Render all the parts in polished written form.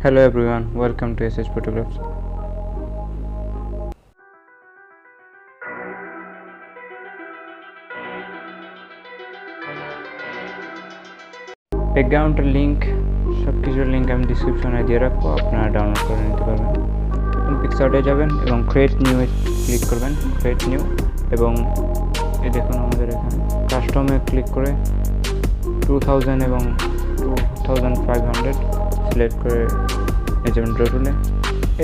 Hello everyone, welcome to SH Photographs. ব্যাকগ্রাউন্ডের link সব কিছুর লিঙ্ক আমি ডিসক্রিপশনে দিয়ে রাখবো, আপনারা ডাউনলোড করে নিতে পারবেন। এখন পিক্সআর্টে যাবেন এবং ক্রিয়েট নিউ এ ক্লিক করবেন, ক্রিয়েট নিউ, এবং এই দেখুন আমাদের এখানে কাস্টমে ক্লিক করে 2000 এবং 2500 সিলেক্ট করে নিয়ে যাবেন ড্র টুলে।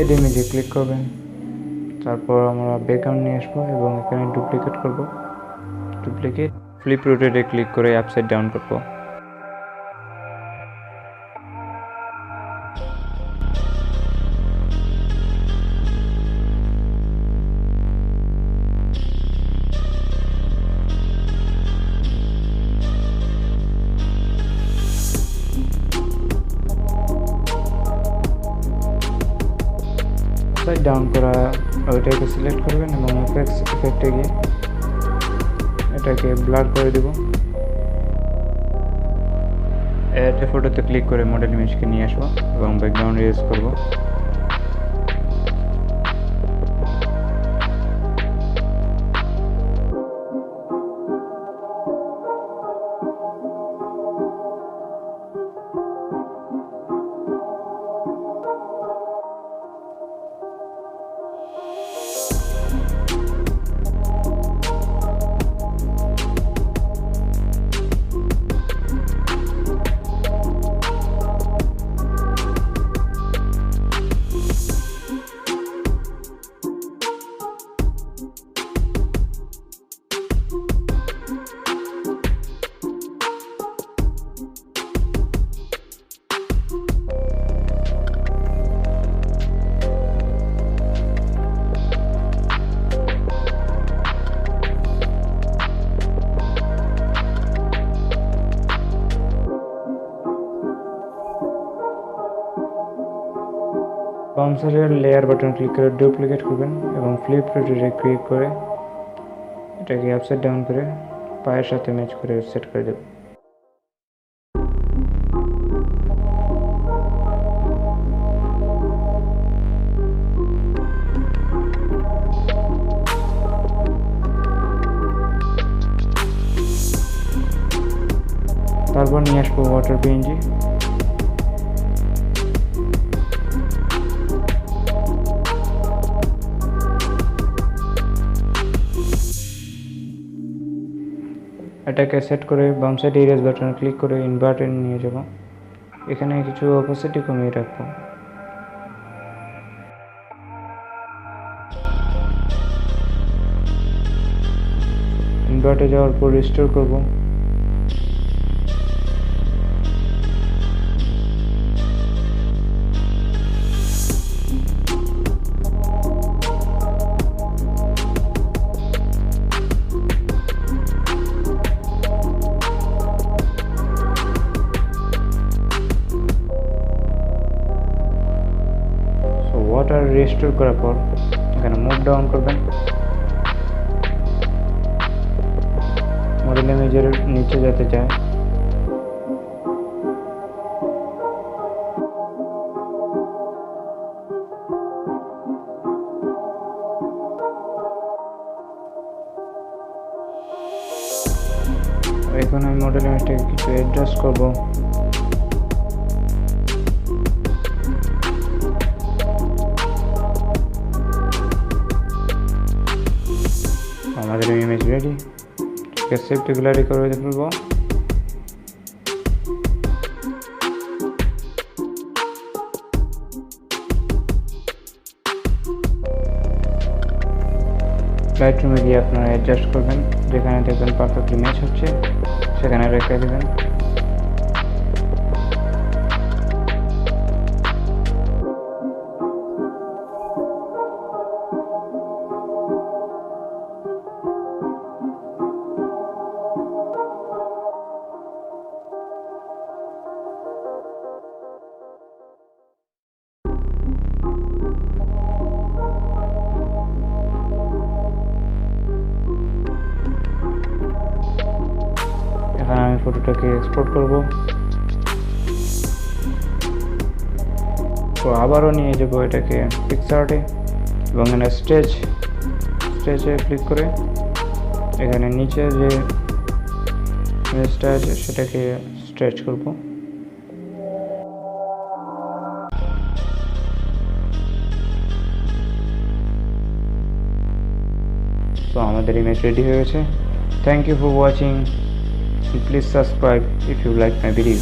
এড ইমেজে ক্লিক করবেন, তারপর আমরা ব্যাকগ্রাউন্ড নিয়ে আসবো এবং এখানে ডুপ্লিকেট করব। ডুপ্লিকেট ফ্লিপ রোটেটে ক্লিক করে আপসাইড ডাউন করব। আপসাইড ডাউন করা ওইটাকে সিলেক্ট করবেন এবং এফেক্টে গিয়ে এটাকে ব্লার করে দেব। অ্যাড ফটোতে ক্লিক করে মডেল ইমেজকে নিয়ে আসবো এবং ব্যাকগ্রাউন্ড ইউজ করব। বাউন্সারের লেয়ার বাটন ক্লিক করে ডুপ্লিকেট করবেন এবং ফ্লিপ রোটেটে ক্লিক করে এটাকে আপসাইড ডাউন করে পায়ের সাথে ম্যাচ করে সেট করে দেব। তারপর নিয়ে আসবো ওয়াটার পিএনজি। এটাকে সেট করে বাম সাইডে ইরেজ বাটনে ক্লিক করে ইনভার্টে নিয়ে যাব। এখানে কিছু অপোসিটি কমিয়ে রাখবো। ইনভার্টে যাওয়ার পর রিস্টোর করব। ওয়াটার রিস্টোর করার পর এখানে মুভ ডাউন করবেন, মডেল ইমেজের নিচে যেতে চায়। এখন আমি মডেল ইমেজটাকে কিছু অ্যাডজাস্ট করব। আমাদের ইমেজ রেডি। সেফটি গ্যালারি করে ফেলবো। লাইট রুমে গিয়ে আপনারা অ্যাডজাস্ট করবেন, যেখানে দেখবেন পারফেক্টলি ম্যাচ হচ্ছে সেখানে রেখে দেবেন। এখন আমি ফটোটাকে এক্সপোর্ট করব। তো আবারও নিয়ে যাব এটাকে পিক্সআর্টে এবং এখানে স্টেজে ক্লিক করে এখানে নিচে যে ইমেজটা আছে সেটাকে স্ট্রেচ করব। তো আমাদের ইমেজ রেডি হয়ে গেছে। Thank you for watching, please subscribe if you like my video.